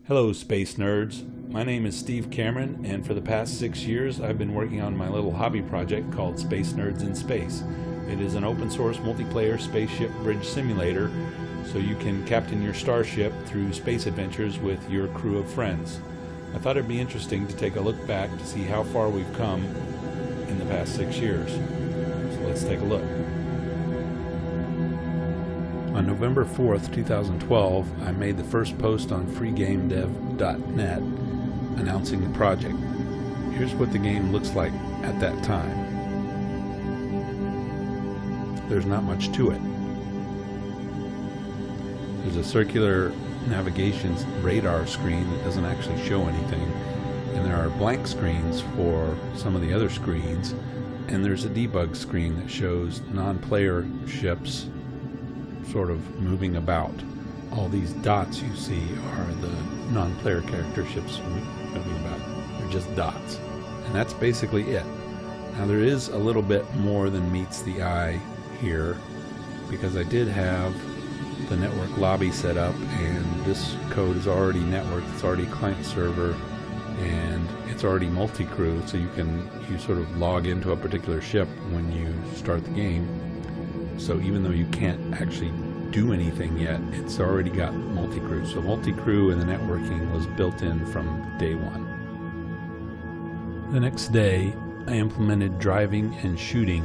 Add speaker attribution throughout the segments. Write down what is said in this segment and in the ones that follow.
Speaker 1: Hello space nerds, my name is Steve Cameron, and for the past 6 years I've been working on my little hobby project called Space Nerds in Space. It is an open source multiplayer spaceship bridge simulator so you can captain your starship through space adventures with your crew of friends. I thought it'd be interesting to take a look back to see how far we've come in the past 6 years. So let's take a look. On November 4th, 2012, I made the first post on freegamedev.net announcing the project. Here's what the game looks like at that time. There's not much to it. There's a circular navigation radar screen that doesn't actually show anything, and there are blank screens for some of the other screens, and there's a debug screen that shows non-player ships sort of moving about. All these dots you see are the non-player character ships moving about. They're just dots. And that's basically it. Now there is a little bit more than meets the eye here, because I did have the network lobby set up, and this code is already networked, it's already client server, and it's already multi-crew, so you sort of log into a particular ship when you start the game. So even though you can't actually do anything yet, it's already got multi-crew. So multi-crew and the networking was built in from day one. The next day, I implemented driving and shooting,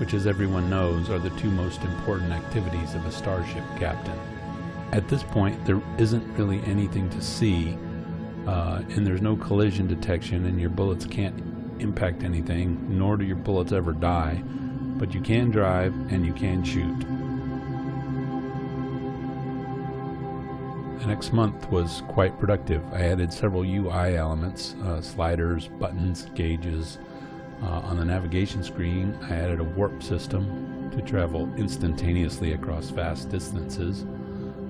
Speaker 1: which, as everyone knows, are the two most important activities of a starship captain. At this point, there isn't really anything to see, and there's no collision detection, and your bullets can't impact anything, nor do your bullets ever die. But you can drive and you can shoot. The next month was quite productive. I added several UI elements, sliders, buttons, gauges. On the navigation screen, I added a warp system to travel instantaneously across vast distances.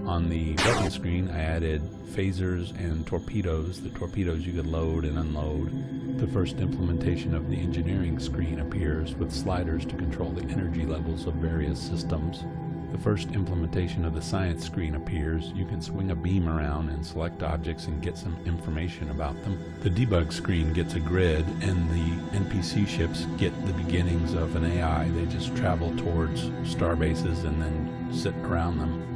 Speaker 1: On the weapon screen, I added phasers and torpedoes. The torpedoes you could load and unload. The first implementation of the engineering screen appears with sliders to control the energy levels of various systems. The first implementation of the science screen appears. You can swing a beam around and select objects and get some information about them. The debug screen gets a grid, and the NPC ships get the beginnings of an AI. They just travel towards star bases and then sit around them.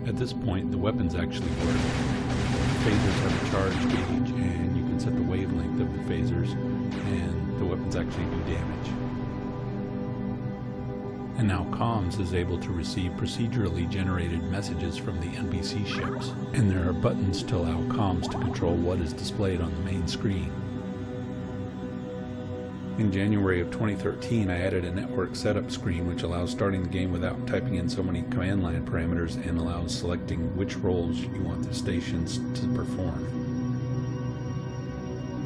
Speaker 1: At this point, the weapons actually work. The phasers have a charge gauge, and you can set the wavelength of the phasers, and the weapons actually do damage. And now comms is able to receive procedurally generated messages from the NPC ships, and there are buttons to allow comms to control what is displayed on the main screen. In January of 2013, I added a network setup screen which allows starting the game without typing in so many command line parameters, and allows selecting which roles you want the stations to perform.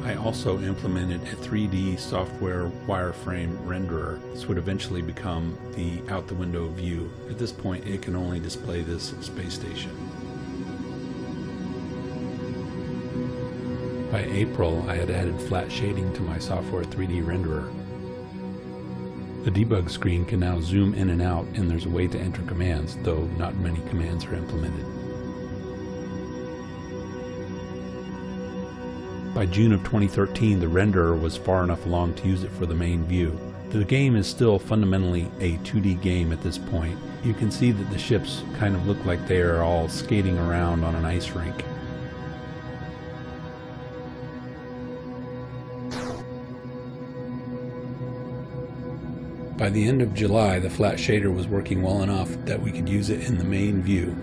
Speaker 1: I also implemented a 3D software wireframe renderer. This would eventually become the out-the-window view. At this point, it can only display this space station. By April, I had added flat shading to my software 3D renderer. The debug screen can now zoom in and out, and there's a way to enter commands, though not many commands are implemented. By June of 2013, the renderer was far enough along to use it for the main view. The game is still fundamentally a 2D game at this point. You can see that the ships kind of look like they are all skating around on an ice rink. By the end of July, the flat shader was working well enough that we could use it in the main view.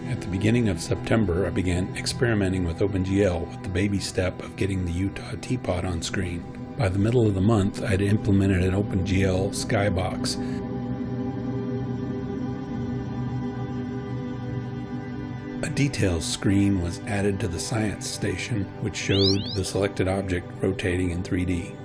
Speaker 1: At the beginning of September, I began experimenting with OpenGL with the baby step of getting the Utah teapot on screen. By the middle of the month, I had implemented an OpenGL skybox. A details screen was added to the science station, which showed the selected object rotating in 3D.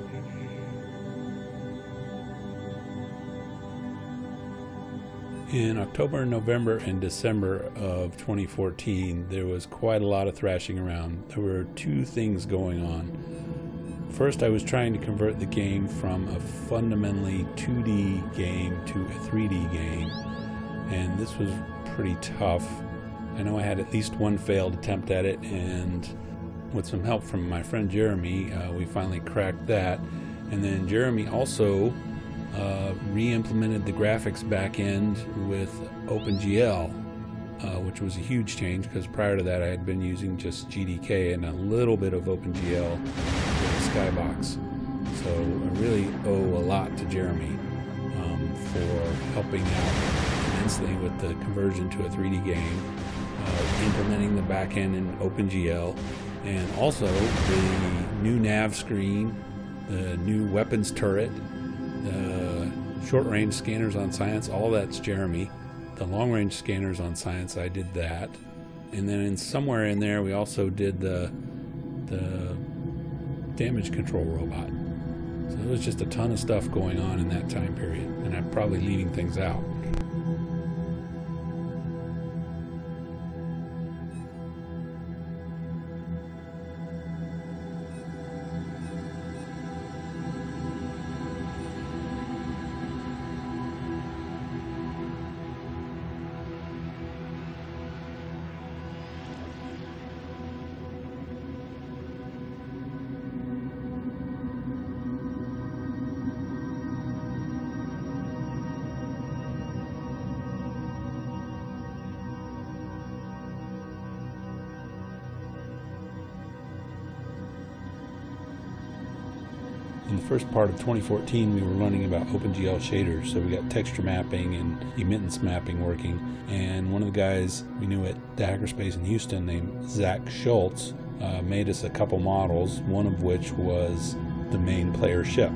Speaker 1: In October, November, and December of 2014, there was quite a lot of thrashing around. There were two things going on. First, I was trying to convert the game from a fundamentally 2D game to a 3D game, and this was pretty tough. I know I had at least one failed attempt at it, and with some help from my friend Jeremy, we finally cracked that. And then Jeremy also re-implemented the graphics backend with OpenGL, which was a huge change because prior to that I had been using just GDK and a little bit of OpenGL with Skybox. So I really owe a lot to Jeremy for helping out immensely with the conversion to a 3D game, implementing the backend in OpenGL, and also the new nav screen, the new weapons turret, the short-range scanners on Science, all that's Jeremy. The long-range scanners on Science, I did that. And then somewhere in there, we also did the damage control robot. So there was just a ton of stuff going on in that time period, and I'm probably leaving things out. In the first part of 2014, we were learning about OpenGL shaders, so we got texture mapping and emittance mapping working, and one of the guys we knew at the Hackerspace in Houston named Zach Schultz made us a couple models, one of which was the main player ship.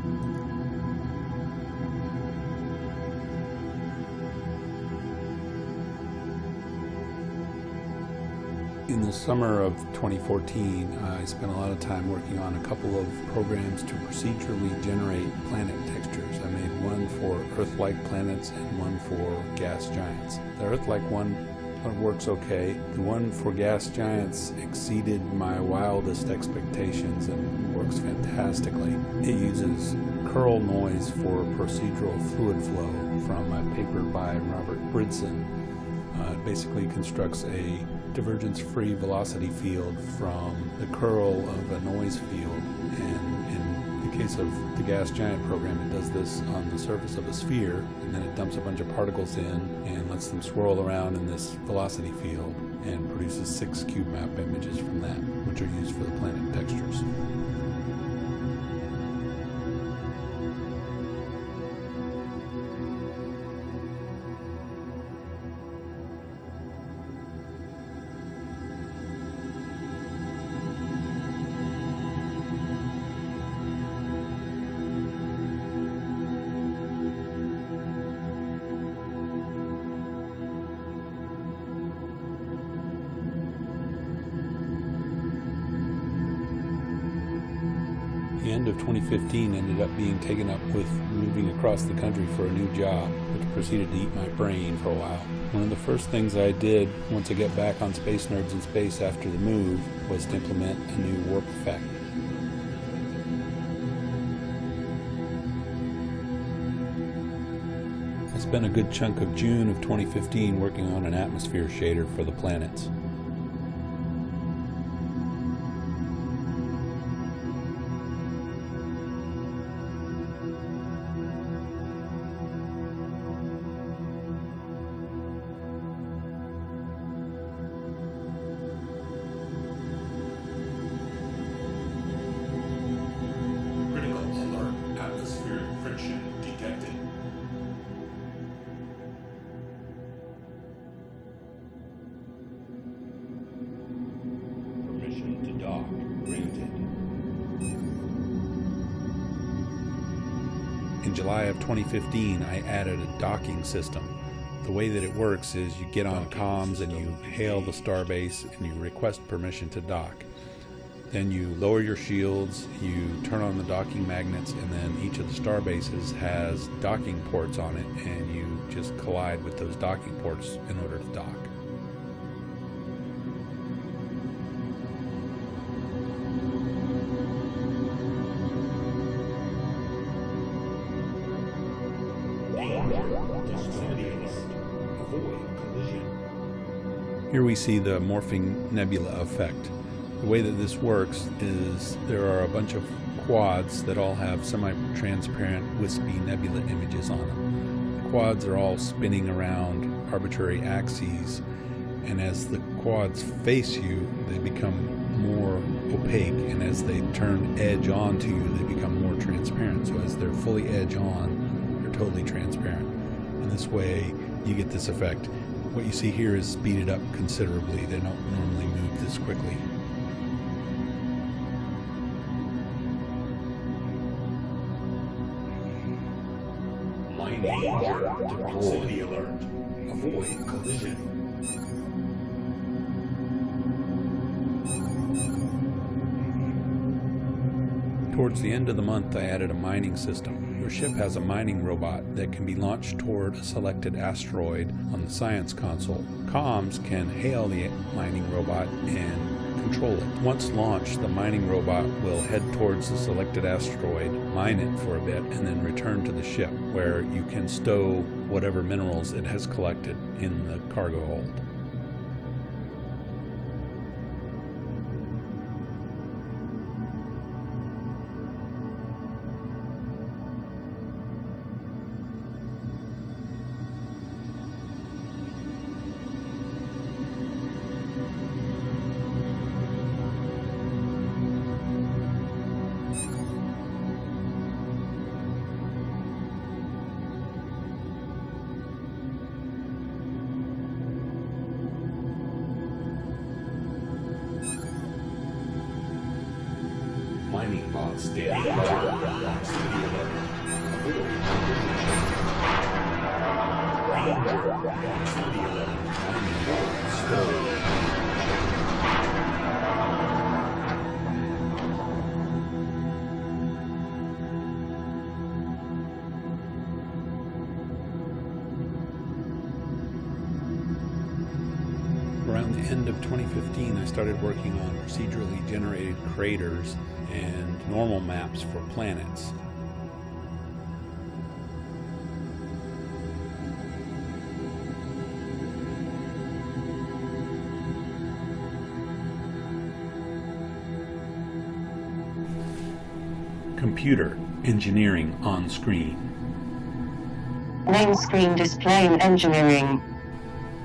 Speaker 1: In the summer of 2014, I spent a lot of time working on a couple of programs to procedurally generate planet textures. I made one for Earth-like planets and one for gas giants. The Earth-like one works okay. The one for gas giants exceeded my wildest expectations and works fantastically. It uses curl noise for procedural fluid flow from a paper by Robert Bridson. It basically constructs a divergence-free velocity field from the curl of a noise field, and in the case of the gas giant program, it does this on the surface of a sphere, and then it dumps a bunch of particles in and lets them swirl around in this velocity field and produces 6 cube map images from that, which are used for the planet textures. The end of 2015 ended up being taken up with moving across the country for a new job, which proceeded to eat my brain for a while. One of the first things I did once I got back on Space Nerds in Space after the move was to implement a new warp effect. I spent a good chunk of June of 2015 working on an atmosphere shader for the planets. Dock granted. In July of 2015, I added a docking system. The way that it works is you get on comms and you hail the starbase and you request permission to dock. Then you lower your shields, you turn on the docking magnets, and then each of the star bases has docking ports on it, and you just collide with those docking ports in order to dock. Here we see the morphing nebula effect. The way that this works is there are a bunch of quads that all have semi-transparent wispy nebula images on them. The quads are all spinning around arbitrary axes, and as the quads face you, they become more opaque, and as they turn edge on to you, they become more transparent. So as they're fully edge on, they're totally transparent. And this way, you get this effect. What you see here is speeded up considerably. They don't normally move this quickly.
Speaker 2: Danger. Procedural alert. Avoid collision.
Speaker 1: Towards the end of the month, I added a mining system. Your ship has a mining robot that can be launched toward a selected asteroid on the science console. Comms can hail the mining robot and control it. Once launched, the mining robot will head towards the selected asteroid, mine it for a bit, and then return to the ship, where you can stow whatever minerals it has collected in the cargo hold.
Speaker 2: Mining bots standing by. Procedural alert. Avoid collision. Danger. Procedural alert. Mining bots slow.
Speaker 1: Around the end of 2015, I started working on procedurally generated craters and normal maps for planets. Computer engineering on screen.
Speaker 3: Main screen display engineering.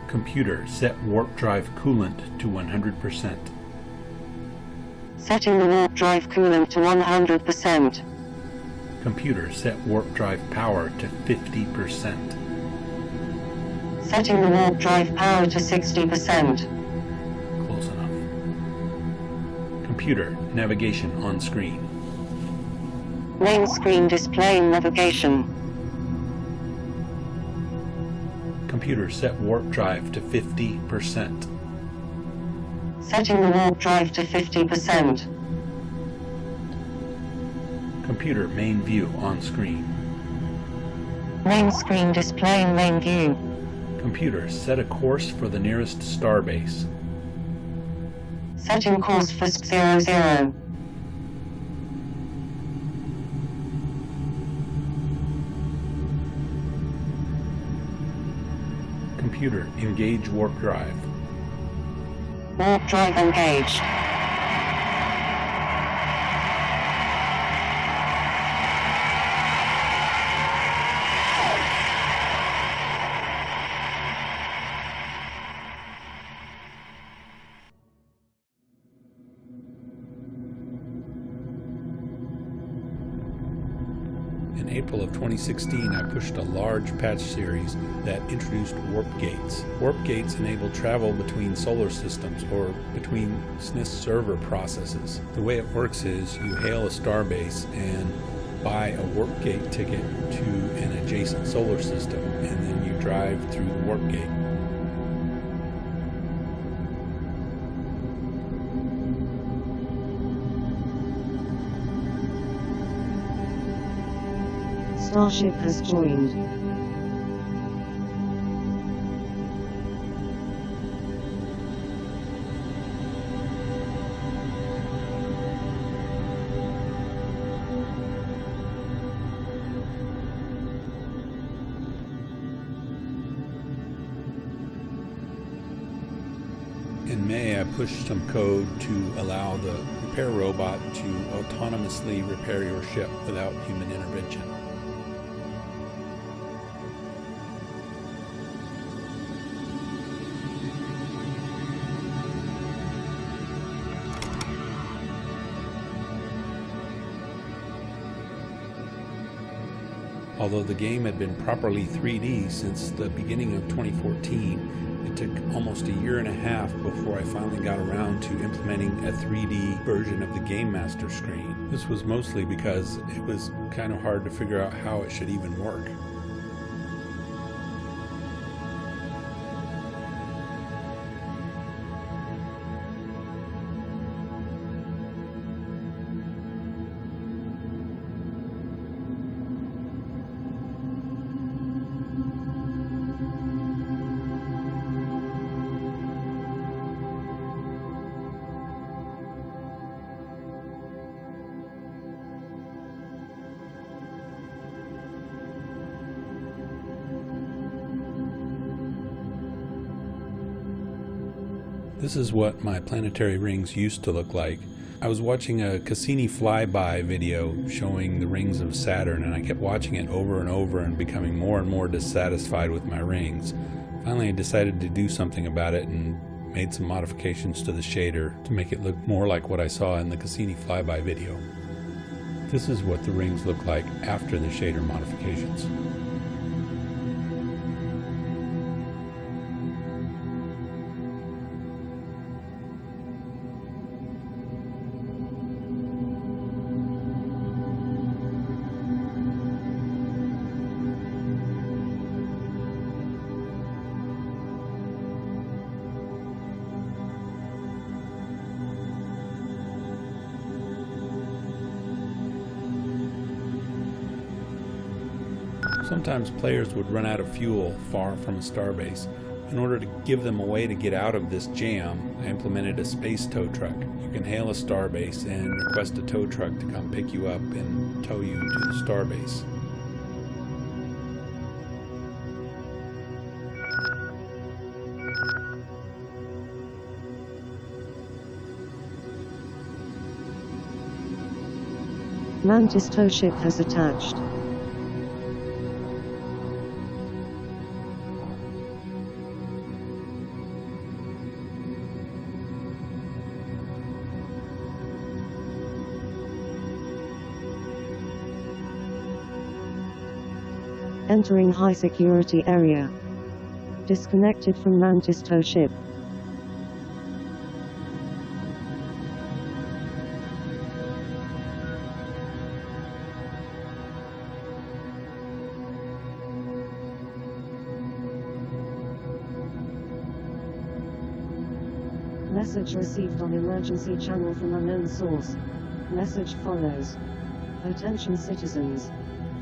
Speaker 1: Computer, set warp drive coolant to 100%.
Speaker 3: Setting the warp drive coolant to 100%.
Speaker 1: Computer, set warp drive power to 50%.
Speaker 3: Setting the warp drive power to 60%.
Speaker 1: Close enough. Computer, navigation on screen.
Speaker 3: Main screen display navigation.
Speaker 1: Computer, set warp drive to 50%.
Speaker 3: Setting the warp drive to 50%.
Speaker 1: Computer, main view on screen.
Speaker 3: Main screen display main view.
Speaker 1: Computer, set a course for the nearest starbase.
Speaker 3: Setting course for 00.
Speaker 1: Computer, engage warp drive.
Speaker 3: Warp drive engaged.
Speaker 1: In April of 2016, I pushed a large patch series that introduced warp gates. Warp gates enable travel between solar systems or between SNIS server processes. The way it works is you hail a starbase and buy a warp gate ticket to an adjacent solar system, and then you drive through the warp gate.
Speaker 3: starship has joined.
Speaker 1: In May, I pushed some code to allow the repair robot to autonomously repair your ship without human intervention. Although the game had been properly 3D since the beginning of 2014, it took almost a year and a half before I finally got around to implementing a 3D version of the Game Master screen. This was mostly because it was kind of hard to figure out how it should even work. This is what my planetary rings used to look like. I was watching a Cassini flyby video showing the rings of Saturn, and I kept watching it over and over and becoming more and more dissatisfied with my rings. Finally, I decided to do something about it and made some modifications to the shader to make it look more like what I saw in the Cassini flyby video. This is what the rings look like after the shader modifications. Sometimes players would run out of fuel far from a starbase. In order to give them a way to get out of this jam, I implemented a space tow truck. You can hail a starbase and request a tow truck to come pick you up and tow you to the starbase.
Speaker 3: Mantis tow ship has attached. Entering high security area. Disconnected from Mantis tow ship. Message received on emergency channel from unknown source. Message follows. Attention citizens.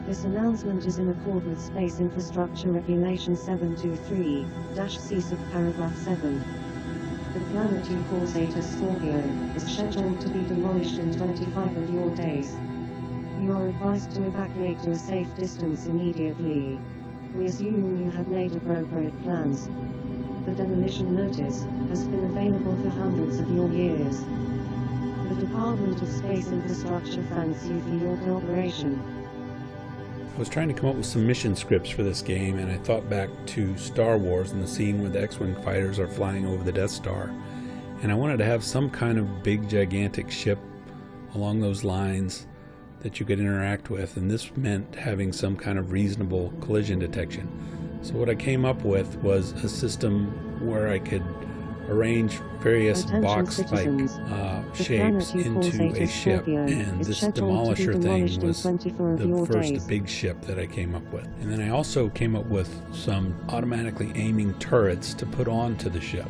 Speaker 3: This announcement is in accord with Space Infrastructure Regulation 723-C subparagraph 7. The planet you call Zeta Scorpio is scheduled to be demolished in 25 of your days. You are advised to evacuate to a safe distance immediately. We assume you have made appropriate plans. The demolition notice has been available for hundreds of your years. The Department of Space Infrastructure thanks you for your cooperation.
Speaker 1: I was trying to come up with some mission scripts for this game, and I thought back to Star Wars and the scene where the X-Wing fighters are flying over the Death Star. And I wanted to have some kind of big, gigantic ship along those lines that you could interact with, and this meant having some kind of reasonable collision detection. So what I came up with was a system where I could arrange various box-like shapes into a ship, and this demolisher thing was the first big ship that I came up with. And then I also came up with some automatically aiming turrets to put onto the ship.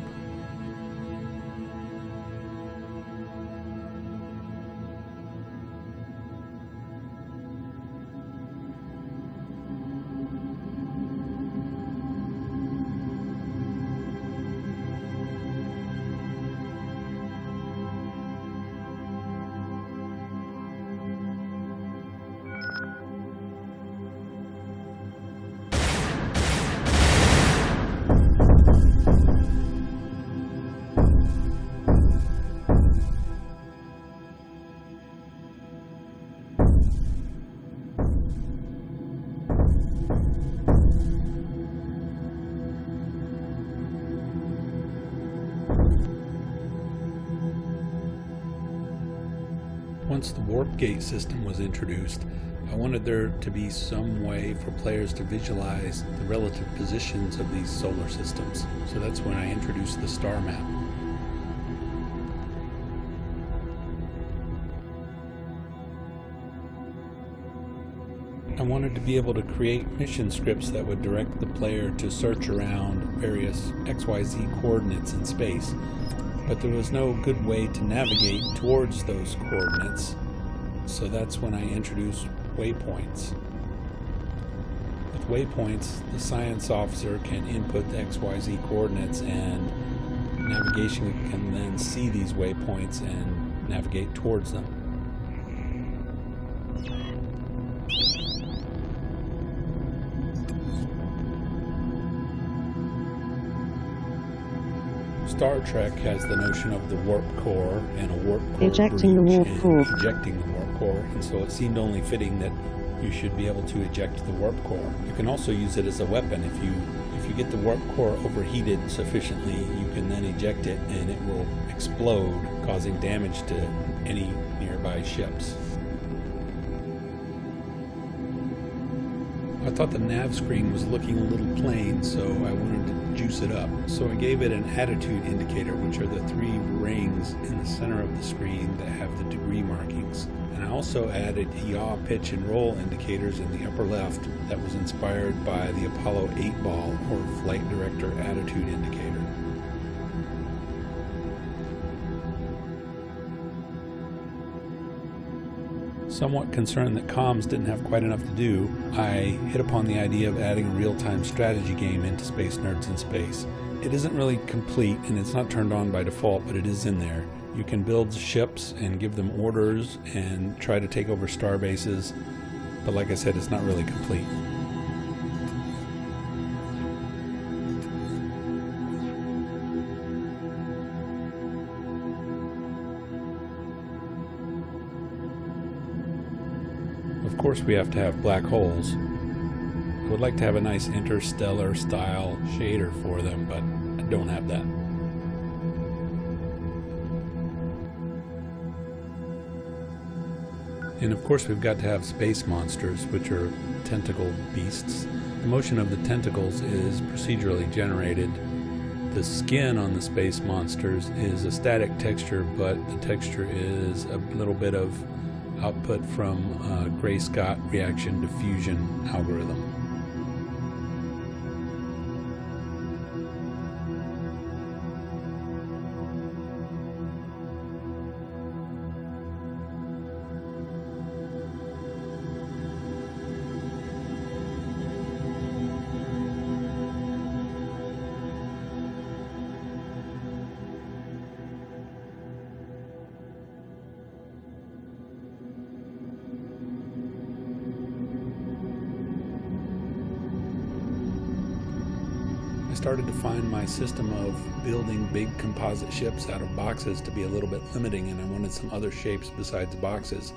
Speaker 1: Once the warp gate system was introduced, I wanted there to be some way for players to visualize the relative positions of these solar systems. So that's when I introduced the star map. I wanted to be able to create mission scripts that would direct the player to search around various XYZ coordinates in space, but there was no good way to navigate towards those coordinates, so that's when I introduced waypoints. With waypoints, the science officer can input the XYZ coordinates, and navigation can then see these waypoints and navigate towards them. Star Trek has the notion of the warp core and a warp core
Speaker 3: Ejecting the warp core.
Speaker 1: ejecting the warp core, and so it seemed only fitting that you should be able to eject the warp core. You can also use it as a weapon. If you get the warp core overheated sufficiently, you can then eject it and it will explode, causing damage to any nearby ships. I thought the nav screen was looking a little plain, so I wanted to juice it up. So I gave it an attitude indicator, which are the 3 rings in the center of the screen that have the degree markings. And I also added yaw, pitch, and roll indicators in the upper left that was inspired by the Apollo 8 ball, or flight director attitude indicator. Somewhat concerned that comms didn't have quite enough to do, I hit upon the idea of adding a real-time strategy game into Space Nerds in Space. It isn't really complete and it's not turned on by default, but it is in there. You can build ships and give them orders and try to take over star bases, but like I said, it's not really complete. Of course, we have to have black holes. I would like to have a nice interstellar style shader for them, but I don't have that. And of course, we've got to have space monsters, which are tentacle beasts. The motion of the tentacles is procedurally generated. The skin on the space monsters is a static texture, but the texture is a little bit of output from a Gray-Scott reaction diffusion algorithm. I started to find my system of building big composite ships out of boxes to be a little bit limiting, and I wanted some other shapes besides boxes.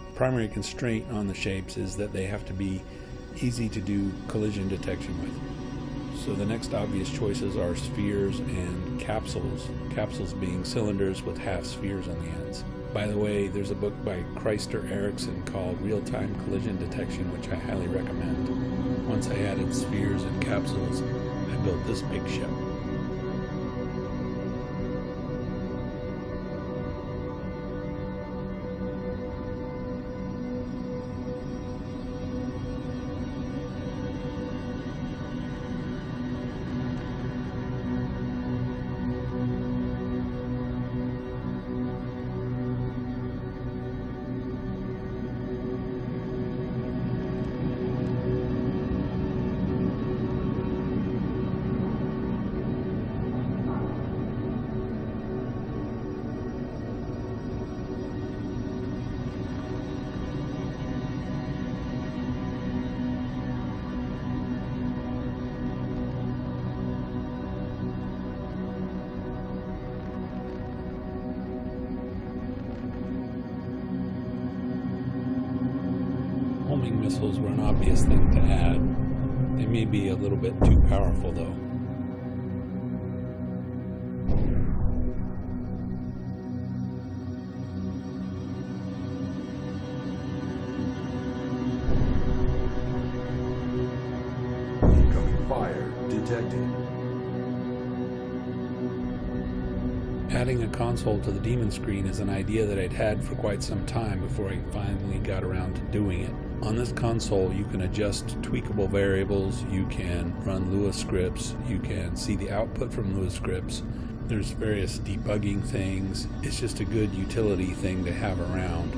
Speaker 1: The primary constraint on the shapes is that they have to be easy to do collision detection with. So the next obvious choices are spheres and capsules. Capsules being cylinders with half spheres on the ends. By the way, there's a book by Chrysler Erickson called Real-Time Collision Detection, which I highly recommend. Once I added spheres and capsules, I built this big ship. Homing missiles were an obvious thing to add. They may be a little bit too powerful though. Adding a console to the Daemon screen is an idea that I'd had for quite some time before I finally got around to doing it. On this console you can adjust tweakable variables, you can run Lua scripts, you can see the output from Lua scripts. There's various debugging things. It's just a good utility thing to have around.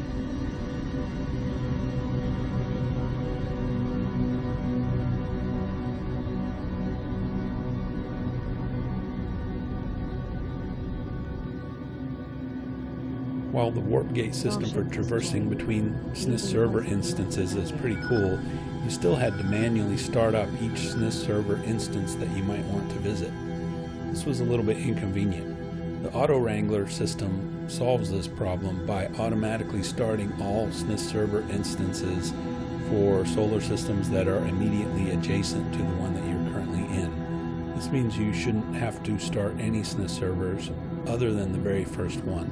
Speaker 1: While the warp gate system for traversing between SNIS server instances is pretty cool, you still had to manually start up each SNIS server instance that you might want to visit. This was a little bit inconvenient. The Auto Wrangler system solves this problem by automatically starting all SNIS server instances for solar systems that are immediately adjacent to the one that you're currently in. This means you shouldn't have to start any SNIS servers other than the very first one.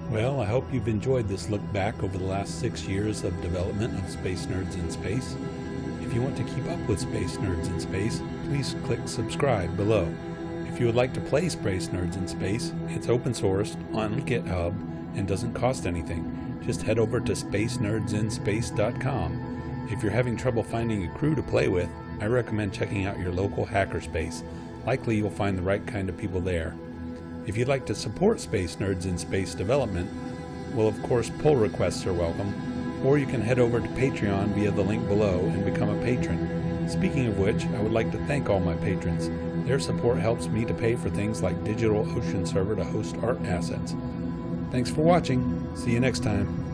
Speaker 1: Well, I hope you've enjoyed this look back over the last 6 years of development of Space Nerds in Space. If you want to keep up with Space Nerds in Space, please click subscribe below. If you would like to play Space Nerds in Space, it's open sourced on GitHub and doesn't cost anything. Just head over to spacenerdsinspace.com. If you're having trouble finding a crew to play with, I recommend checking out your local hackerspace. Likely you'll find the right kind of people there. If you'd like to support Space Nerds in Space development, well, of course, pull requests are welcome, or you can head over to Patreon via the link below and become a patron. Speaking of which, I would like to thank all my patrons. Their support helps me to pay for things like DigitalOcean server to host art assets. Thanks for watching. See you next time.